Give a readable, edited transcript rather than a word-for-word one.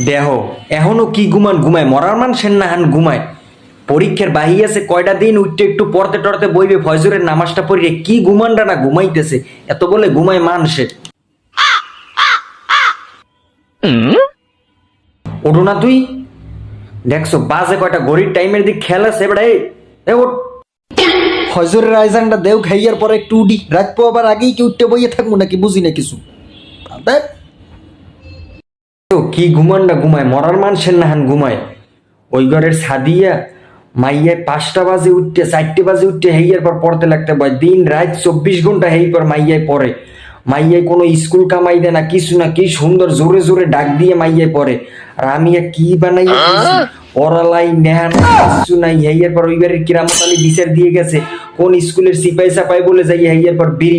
দেহ এখনো কি ঘুমায় মরার মানুষের না হান ঘুমায়। পরীক্ষার বাহি আছে কয়টা দিন, উঠতে একটু পড়তে টড়তে বইবে, ফজরের নামাজটা পড়িয়ে কি ঘুমানটা না ঘুমাইতেছে, এত বলে ঘুমায় মানুষের। ওঠো না তুই, দেখছো বাজে কয়টা, ঘড়ির টাইমের দিক খেয়াল আছে এবারে। ওঠ, ফজরের আয়োজনটা দেও, খাইয়ার পরে একটু উঠি, রাখবো আবার আগেই কি উঠতে বইয়ে থাকবো নাকি, বুঝি না কিছু। তো কি ঘুমানটা ঘুমায়, মরার মানুষের না হান ঘুমায়। ওই ঘরের সাদিয়া মাইয়ায় 5টা বাজে উঠতে, 4টে বাজে উঠতে হেইয়ার পর পড়তে লাগতে পারে, দিন রাত 24 ঘন্টা হেই পর মাইয়ায় পড়ে। মাইয়ায় কোনো স্কুল কামাই দেয় না কিছু না, কি সুন্দর জোরে জোরে ডাক দিয়ে মাইয়ায় পড়ে। আর আমি কি বানাইয়া দিয়েছি, পড়ালাই নেহা কিছু নাই। হেইয়ার পর ওই বাড়ির কিরামত আলী বিচার দিয়ে গেছে কোন স্কুলের সিপাই সাপাই বলে যাই, হেইয়ার পর বিড়ি